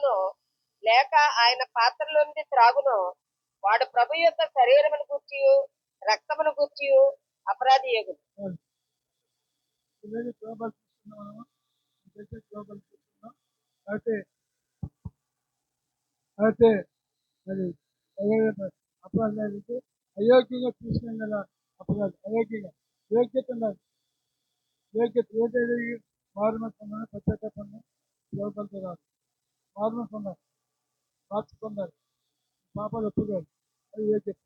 తాగునో లేక ఆయన పాత్రలో నుండి త్రాగునో వాడు ప్రభు యొక్క శరీరమును గూర్చి రక్తమును గూర్చి అపరాధి యగును. అయితే అది అపరాధానికి అయోగ్యంగా తీసుకుని కదా అపరాధం. అయోగ్యంగా యోగ్యత ఉండాలి. యోగ్యత ఏదైతే మారుమనసు ఉండాలి, పశ్చాత్తాపంగా లోపలికి రాదు. మారుమనసు ఉండాలి, మార్చుకున్నారు, పాపాలు ఒప్పుకోవాలి. అది యోగ్యత.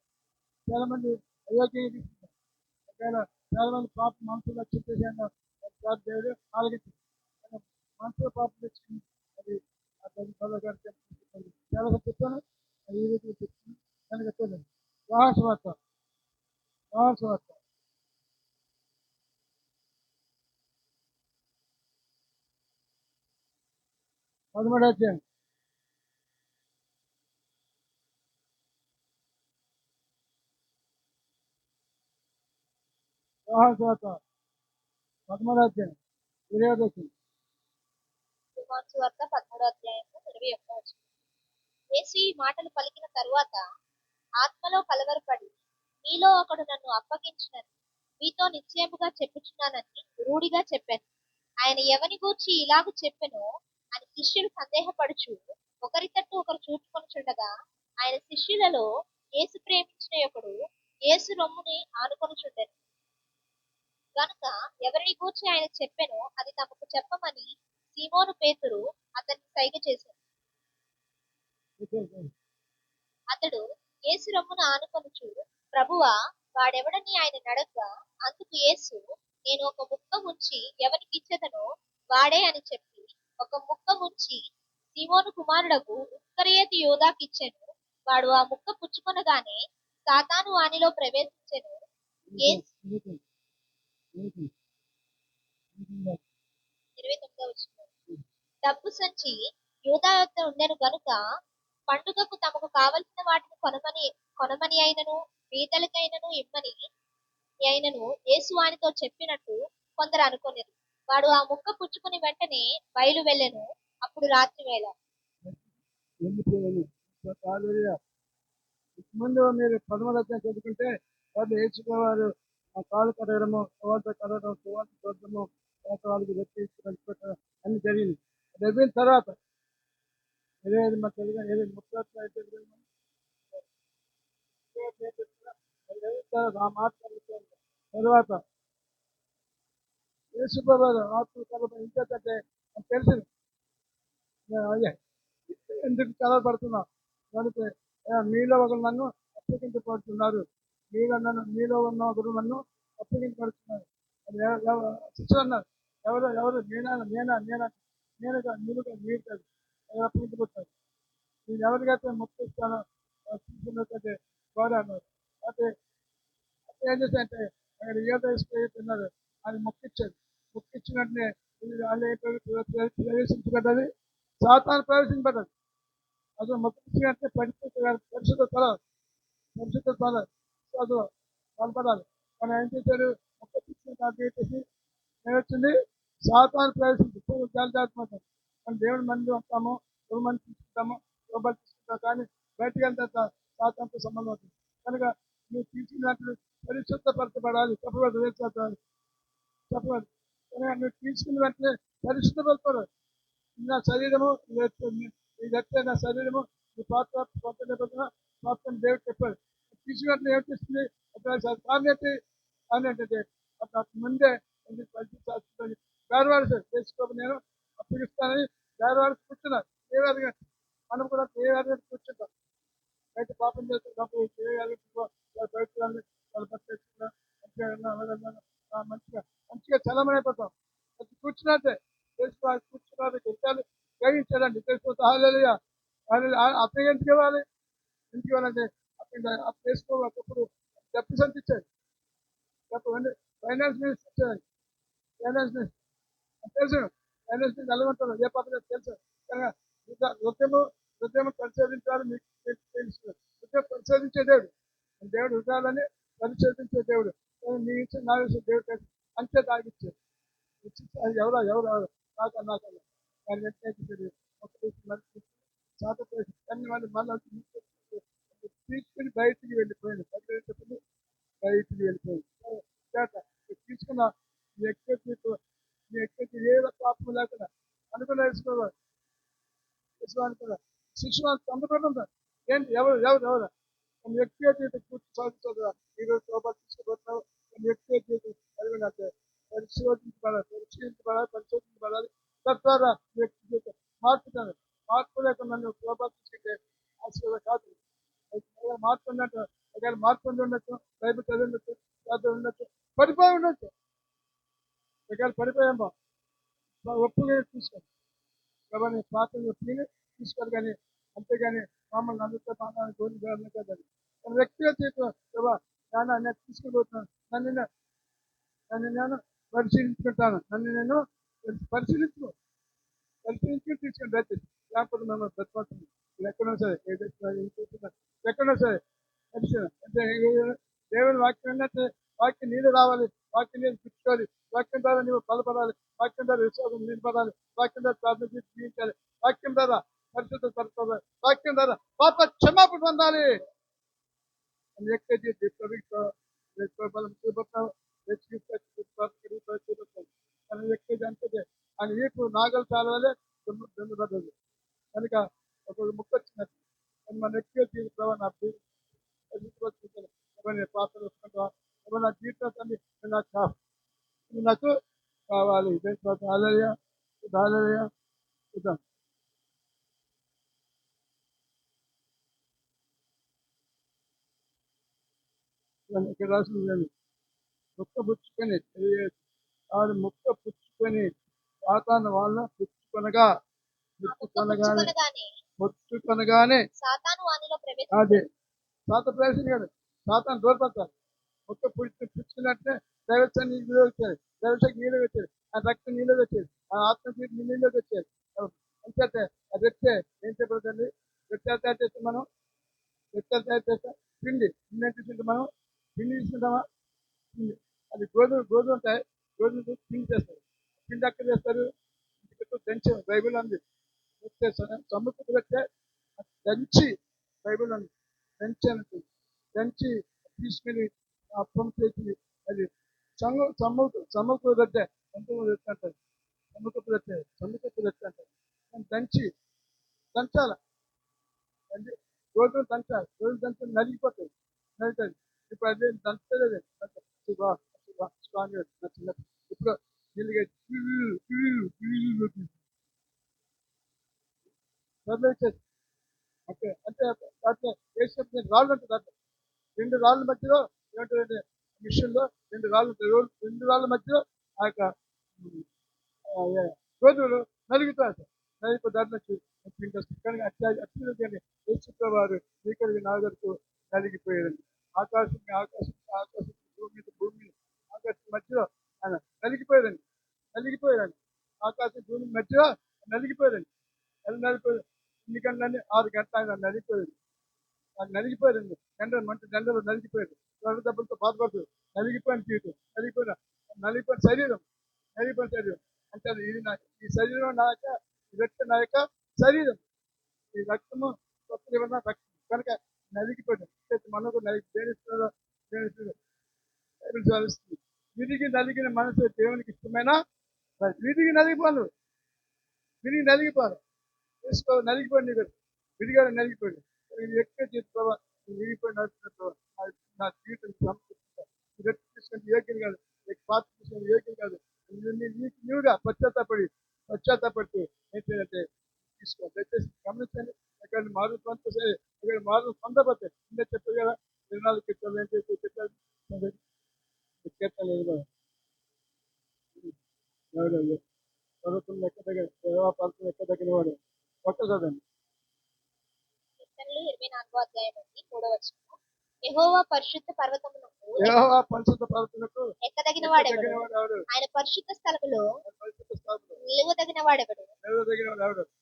చాలా మంది అయోగ్యంగా తీసుకున్నారు. ఒకవేళ చాలా మంది పాప మనసులో చింతేసాను దేవుడు ఆలగించింది. మనసులో పాపం తెచ్చుకుని అది అతని చాలా చెప్తాను. అది ఈ రీతిలో చెప్తాను. కనుక చూడండి, వాహస్వార్త 13వ అధ్యాయం. వాహస్వార్త 13వ అధ్యాయం 20వ వచనం. సువార్త 13వ అధ్యాయము 21వ వచనం. యేసు ఈ మాటలు పలికిన తరువాత ఆత్మలో కలవరపడి, మీలో ఒకడు నన్ను అప్పగించునని మీతో నిశ్చయముగా చెప్పుచున్నానని రూఢిగా చెప్పాను. ఆయన ఎవని గూర్చి ఇలాగు చెప్పెనో అని శిష్యులు సందేహపడుచు ఒకరి తట్టు ఒకరు చూచుకొనుచుండగా, ఆయన శిష్యులలో యేసు ప్రేమించిన ఒకడు యేసు రొమ్ముని ఆనుకొనుచుండెను. గనుక ఎవరిని గూర్చి ఆయన చెప్పెనో అది తమకు చెప్పమని సీమోను పేతురు అతన్ని సైగ చేశాడు. అతడు యేసు రొమ్మును ఆనుకొనుచు, ప్రభువా, వాడెవడని ఆయన నడగ్గా, అందుకు యేసు, నేను ఒక ముక్క ముంచి ఎవరికి ఇచ్చేదనో వాడే అని చెప్పి ఒక ముక్క ముంచి సీమోను కుమారుడకు ఇస్కరియోతు యోదాకు ఇచ్చెను. వాడు ఆ ముక్క పుచ్చుకొనగానే సాతాను వానిలో ప్రవేశించెను. 29వ వచనం. డబ్బు సంచి యూదా యొద్ద ఉండెను గనుక పండుగకు తమకు కావలసిన వాటిని కొనమని అయినను బీదలకైనను ఇమ్మని అయినను యేసు వానితో చెప్పినట్టు కొందరు అనుకొనిరు. వాడు ఆ ముక్క పుచ్చుకుని వెంటనే బయలు వెళ్ళెను. అప్పుడు రాత్రి వేళ. ముందు మీరు 13వ అధ్యాయం చదువుకుంటే వాళ్ళు యేసువారు ఆ కాలు కడగడము, సువార్త కడగడం, సువార్త చూడడము, వాళ్ళకి వ్యక్తి అన్ని జరిగింది. అది అయిపోయిన తర్వాత ఏదైతే మన తెలుగు ఏదైతే ముఖ్యత్వం అయితే ఆ మాట తర్వాత యేసువారు ఆత్మ ఇంకేంటంటే తెలిసింది ఎందుకు కలవబడుతున్నా కనుక మీలో ఒకరు నన్ను అప్పగించబడుతున్నారు. మీలో ఉన్న ఒకరు నన్ను అప్పగించబడుతున్నారు. శిష్యులు అన్నారు, ఎవరు నేనుగా నీరుగా మీరు కాదు, ఎవరు అప్పగించబడతారు. నేను ఎవరికైతే మొక్కిస్తానో తీసుకున్నట్లయితే గౌరవ అన్నారు. అయితే ఏం చేశారంటే అక్కడ ఏదైతున్నారు అది మొక్కిచ్చారు. మొక్కిచ్చినట్లే ప్రవేశించబడ్డది, సాతాను ప్రవేశించబడ్డది. అసలు మొక్కించినట్టే పరిశుద్ధ చదువు బలపడాలి. మనం ఏం చేశారు, మొక్కించిన పెట్టేసి ఏమొచ్చింది, సాతాను ప్రవేశించి జాగ్రత్త. మనం దేవుని మంది వస్తాము, ఒక మంది తీసుకుంటాము, ఒక తీసుకుంటాం, కానీ బయటకు వెళ్తే సాతానుతో సంబంధం అవుతుంది. కనుక నువ్వు తీసుకున్నట్లు పరిశుద్ధపరచబడాలి. చెప్పబడదు చెప్పబడదు. నువ్వు తీసుకున్న వెంటనే పరిశుద్ధపరచబడాలి. నా శరీరము ఇదైతే నా శరీరము ఈ పాత్ర దేవుడు చెప్పాడు. తీసుకున్నట్లు ఏమిటిస్తుంది ఏంటంటే ముందే గారవాడు చేసుకోక నేను అప్పగిస్తానని గారవాడు కూర్చున్నారు. దేవాదిగా మనం కూడా దేవాదిగా కూర్చుంటాం. బయట పాపం చేస్తున్నప్పుడు మంచిగా చలమైపోతాం. కూర్చున్నట్టే కూర్చున్నారు విషయాలు గ్రహించాలండి. తెలుసుకోవాలి. అప్పుడు ఎందుకు ఇవ్వాలి? ఎందుకు ఇవ్వాలంటే అప్పుడు చేసుకోవాలి. డబ్బు సంతించాడు, ఫైనాన్స్ మినిస్టర్ ఇచ్చాడు. ఫైనాన్స్ మినిస్టర్ తెలుసు, ఫైనాన్స్ మినిస్టర్ ఎలాగొంటారు, ఏ పక్కన తెలుసు. హృదయం పరిశోధించాలి. మీకు తెలుసు, హృదయం పరిశోధించే దేవుడు హృదయాలని పరిశోధించే దేవుడు. మీ ఇచ్చిన నా విషయం దేవుడు తెలుసు, అంతే తాగిచ్చాడు. ఎవరో నాకన్నా దాని వెంటనే శాతం ప్రవేశం కానీ వాళ్ళు మళ్ళీ తీసుకుని బయటికి వెళ్ళిపోయింది చెప్పండి బయటికి వెళ్ళిపోయింది చేత తీసుకున్న ఈ వ్యక్తి ఏ పాపం లేకుండా అనుకున్న వేసుకోవాలి విశ్వానికి శిష్యులు అందుబాటు ఉంటారు ఏంటి ఎవరు కొన్ని వ్యక్తిగత జీవితం పూర్తి సాధించదు ఈరోజు శోభ తీసుకుపోతున్నావు కొన్ని వ్యక్తిగత జీవితం కలిగినట్టే పరిశోధించబడాలి తద్వారా వ్యక్తి జీవితం మార్పుతాను మార్పు లేకుండా నువ్వు శోభ తీసుకుంటే ఆశీర్వాదం కాదు మార్పు ఉన్నట్టు ఒకవేళ మార్పు ఉండొచ్చు బైబిల్ చదివి ఉండొచ్చు చదువు ఉండొచ్చు పడిపోయి ఉండొచ్చు ఒకవేళ పడిపోయామో ఒప్పుగా తీసుకోండి కాబట్టి ప్రార్థన ఒప్పుని తీసుకోవాలి కానీ అంతేగాని మమ్మల్ని అందరితో పాఠాన్ని కోరిక కదండి వ్యక్తిగత జీవితం ప్రభా నేను తీసుకుపోతున్నాను నన్ను నేను పరిశీలించుకుంటాను నన్ను నేను పరిశీలించుకుని తీసుకుని దయచేసి లేకపోతే మేము బ్రతపడుతుంది ఎక్కడో సరే ఎక్కడో సరే అంటే దేవుని వాక్యం ఏంటంటే వాక్యం నీళ్ళు రావాలి వాక్యం నీళ్ళు పుచ్చుకోవాలి వాక్యం ద్వారా నీవు బలపడాలి వాక్యం ద్వారా విశ్వాసం నిలబడాలి వాక్యం ద్వారా ప్రార్థన జీవించాలి వాక్యం ద్వారా పరిశుద్ధ పరచాలి వాక్యం ద్వారా పాప క్షమాపణ పొందాలి బలం చూపుతావు అంతే ఆయన వీపు నాగలు చాలాలే పడ్డది కనుక ఒక ముక్క వచ్చినట్టు మన వ్యక్తిగత జీవితం నా పాత్ర వస్తుంటా నా జీవితాన్ని నాకు కావాలి చూద్దాం ఇక్కడ రాసింది ముక్క పుచ్చుకొని ఆవిడ ముక్క పుచ్చుకొని సాతాను వాళ్ళ ముచ్చుకొనగానే అదే సాత ప్రవేశం కాదు సాతాను దూరపడతారు ముక్క పుచ్చుకున్నట్టే దైవత్వాన్ని నీళ్ళు వచ్చారు దైవశక్తి నీళ్ళు వచ్చారు ఆ రక్తం నీళ్ళు వచ్చేది ఆ ఆత్మశక్తి నీళ్ళకి వచ్చేది అంతే అది వచ్చే ఏం చెప్పదండి వ్యత్యాలు తయారు చేస్తాం మనం వ్యత్యాలు తయారు చేస్తాం పిండి తీసుకుంటే మనం పిండి తీసుకుంటామా పిండి అది గోధుమ ఉంటాయి గోధుమ పిండి చేస్తారు పిండి అక్కడ చేస్తారు దంచి బైబిల్ ఉంది సముద్రం పెట్టే దంచి బైబిల్ ఉంది దంచి తీసుకుని అప్పం చేసి అది సముద్రం పెట్టే అంటారు సముద్రపు అంటారు దంచాల గోధుమ దంచాలి గోధుమ దంచి నలిగిపోతుంది ఇప్పుడు అదే దంచలేదు ఇప్పుడు ఓకే అంటే దాంట్లో వేసినప్పుడు రాళ్ళు ఉంటుంది దాంట్లో 2 రాళ్ళ మధ్యలో ఏమంటారంటే మిషన్లో 2 రాళ్ళు ఉంటాయి 2 రాళ్ళ మధ్యలో ఆ యొక్క గోధుమలు నలుగుతారు నలిగిపోయి దాంట్లో కానీ అత్యంత యేసుప్రభు వారు శ్రీకరికి నాగరికి నలిగిపోయారండి ఆకాశం భూమి ఆకాశం మధ్యలో ఆయన నలిగిపోయారండి ఆకాశం భూమి మధ్యలో నలిగిపోయారండి ఎందుకంటే 6 గంటలు ఆయన నలిగిపోయారండి దండలు నలిగిపోయారు దెబ్బలతో బాధపడుతుంది నలిగిపోయిన జీవితం నలిగిపోయిన శరీరం అంటే ఈ శరీరం నా యొక్క రక్తం నా యొక్క శరీరం ఈ రక్తము రక్తం కనుక నలిగిపోయింది మనకు విరిగి నలిగిన మనసు దేవునికి ఇష్టమైన విరిగి నలిగిపోను నలిగిపోయింది విరిగా నలిగిపోయింది ఎక్కువ జీవితం విరిగిపోయి నా జీవితం తీసుకుని యోగ్యం కాదు పాత్ర తీసుకుని యోగ్యం కాదు నీవుగా పశ్చాత్తాపడుతూ ఏంటంటే తీసుకోవాలి దయచేసి గమనించండి ఎక్కడ మారులు పొందుతాయి ఇక్కడ మారులు పొందబోతే ఇంకా చెప్పారు కదా 24 కీర్తనలు ఏం చేసి చెప్పారు కీర్తనలు పర్వతం లెక్క దగ్గర పర్వతం లెక్క దగ్గర వాడు ఒక్క చదండి యెహోవా పరిశుద్ధ పర్వతమునకు ఎక్కదగిన వాడెవడు ఆయన పరిశుద్ధ స్థలములో నిలువదగిన వాడెవడు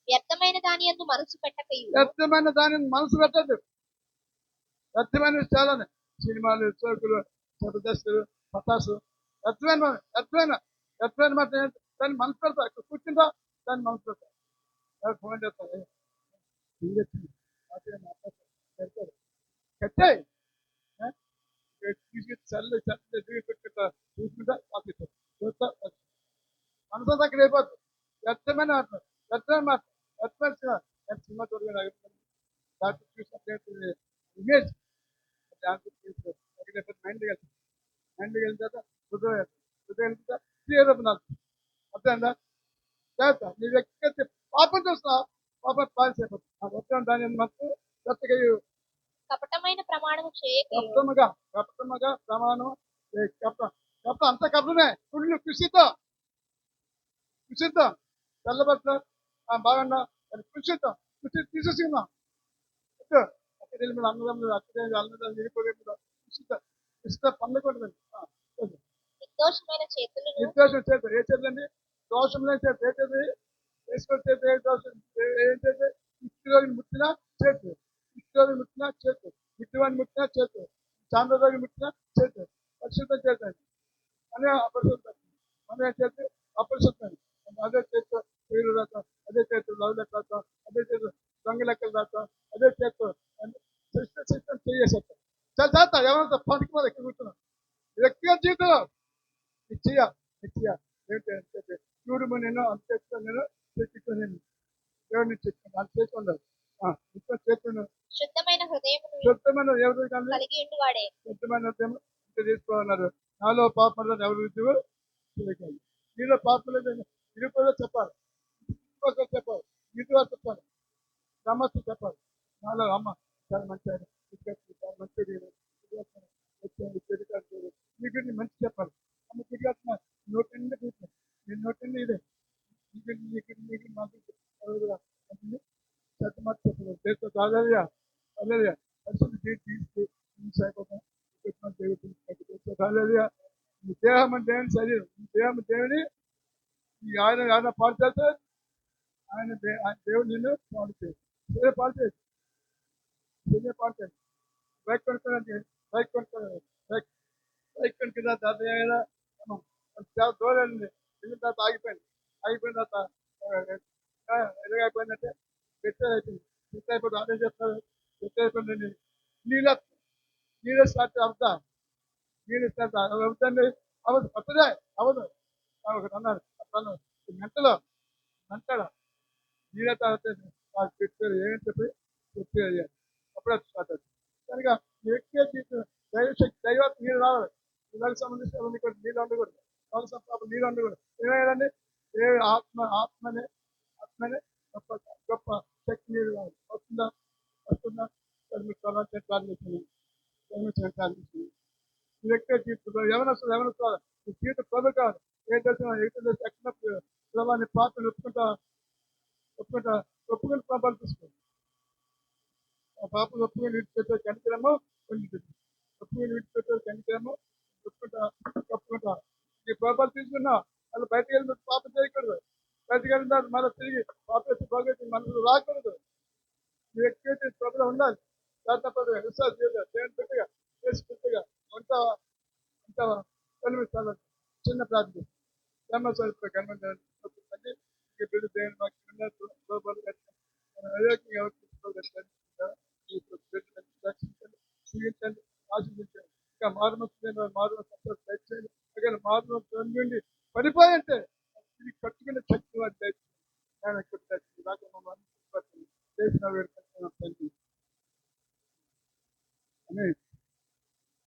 వ్యర్థమైన దాని యందు మనసు పెట్టకయు వ్యర్థమైన దానిని మనసు పెట్టద్దు వ్యర్థమైన చాలా సినిమాలు చోకులు జబర్దస్తులు పటాసు వ్యర్థమైన మాట దాన్ని మనసు పెడతా కూర్చుంటా దాన్ని మనసు పెడతా ఫోన్ చేస్తాను ఇంజక్షన్ కట్టాయి తీసుకెళ్ళి చల్లు చల్లు పెట్టుకుంటా చూసుకుంటా పంపిస్తారు చూస్తా మనసు అక్కడ అయిపోతుంది వ్యర్థమైన మాట వ్యర్థమైన మాట వ్యర్థమైన సినిమా చూడగా డాక్టర్ చూసిన ఇమేజ్ మైండ్కి వెళ్తుంది మైండ్కి వెళ్ళిన తర్వాత హృదయం హృదయం క్లియర్ అర్థమైందా చేస్తా నీ వ్యక్తిగత పాపం చూస్తా పాపం పాలిసైపోతుంది ఆ వ్యర్థం దాని మాత్రం కొత్తగా కపటమైన ప్రమాణము చేయకయు కపటముగా ప్రమాణం కపట అంత కపటమే కుళ్ళు కృషిద్దాం తెల్లబట్ల బాగున్నా కృషిద్దాం కృషి తీసేసిందాం అక్కడ మీద అన్నదమ్ములు అక్కడ అన్నదమ్ములు విడిపోయేప్పుడు కృషిత పండకూడదండి నిర్దోషమైన చేతులను నిర్దోషం చేత ఏ చేతండి దోషం లేని చేత ఏ చేతి వేసుకొని చేత ఏ దోషం ఏం చేతి ఇష్టరోగిని ముట్టినా చేతు ఇష్టరోగిని ముట్టినా చేతు ఇటువంటి ముట్టినా చేతు చాంద్రరోగిని ముట్టినా చేతు పరిశుద్ధం చేతండి అనే అపరిశుద్ధం అనే చేతి అపరిశుద్ధం అదే చేతు పేరు రాస్తాం అదే చేతు లవ్ లెక్క రాస్తాం అదే చేతు దొంగ లెక్కలు రాస్తాం అదే చేతు సిస్టం చేసేస్తాం చాలా చేస్తా ఎవరంతా పనికి మీద ఎక్కడ కూర్చున్నాం వ్యక్తిగత జీవితంలో నిశ్చయ ఏంటంటే చూడు నేను అంత చేస్తాను నేను చెప్పుతాను నేను దేవుడిని చెప్తాను అంత చేసుకున్నాను చేస్తున్నాను శుద్ధమైన హృదయమును శుద్ధమైన ఎవరు కానీ కలిగి ఉండువాడే శుద్ధమైన హృదయం ఇంత తీసుకోన్నారు నాలో పాపం ఎవరు రుజువు చేయగలరు నీలో పాపం లేదని ఇది కూడా చెప్పాలి చెప్పాలి ఇది కూడా చెప్పాలి నమస్తే చెప్పాలి నాలో అమ్మ చాలా మంచి ఆయన చాలా మంచిది మీకు మంచి చెప్పాలి అమ్మ తిరిగి నోటిని చూసాను నేను నోటిని ఇదే నీకు మాకు చెత్తమాట చెప్పలేదు దేశం కాదయ్యా అలేదయ్యా పరిస్థితి తీసుకుపోతాం నీ దేహం అంటే దేవుని శరీరం నీ దేహం దేవుని ఆయన పాడు చేస్తే ఆయన దేవుడు నిన్ను పాడు చేయదు సరే పాడు చేయదు సరే పాడు చేయదు బైక్ కొనుక్కోడానికి బైక్ కొనుక్కోవాలి బైక్ కొనుక్కున్న తర్వాత దూరండి వెళ్ళిన తర్వాత ఆగిపోయిన తర్వాత ఎలాగైపోయిందంటే బెటర్ అయిపోయింది బెటర్ అయిపోతుంది అదే చెప్తారు బెటర్ అయిపోయిందండి నీళ్ళు స్టార్ట్ అవుతా నీళ్ళు స్టార్ట్ అవుతుంది అవ్వదు కొత్తదే అవ్వదు ఒకటి అన్నారు అతను మెంటల నీళ్ళ తర్వాత పెట్టారు ఏమని చెప్పి చెప్పి అప్పుడే స్టార్ట్ అవుతుంది కనుక వ్యక్తిగత జీవితం దైవశక్తి దైవ నీళ్ళు రావాలి పిల్లలకు సంబంధించిన నీళ్ళు ఉండకూడదు వాళ్ళకి సంబంధించిన నీళ్ళు ఉండకూడదు ఏమైందండి ఏ ఆత్మనే గొప్ప గొప్ప శక్తి నీళ్ళు రావాలి వస్తుందా మీకు ప్రారంభించింది వ్యక్తిగత జీవితంలో ఎవరు జీవిత ప్రభు కాదు ఏ దర్శనం ఎక్కడ ప్రభావాన్ని పాత్రను ఒప్పుకుని పాపాలు తీసుకోండి ఆ పాపలు ఒప్పుకొని విడిచిపెట్టే కనికరము పొందుతుంది ఒప్పుకొని విడిచిపెట్టే కనికరము ఒప్పుకుంటా ఈ పాపాలు తీసుకున్నా వాళ్ళు బయటకు వెళ్ళిన పాపం చేయకూడదు బయటకు వెళ్ళిన తర్వాత మళ్ళీ తిరిగి పాపేసి బాగోతుంది మనసు రాకూడదు ఈ వ్యక్తి ప్రభుత్వం ఉండాలి శాతపద విశ్వాస దేవుని పెట్టగా చేసి పెట్టగా ఉంటావా చిన్న ప్రార్థన ధర్మస్వరూప కనుమండి బిడ్డ దేవుని జీవించండి ఆశించండి ఇంకా మారు నుండి పడిపోయంటే ఇది కట్టుకునే శక్తి వారి చేసిన వేడుకుంటున్నాం తండ్రి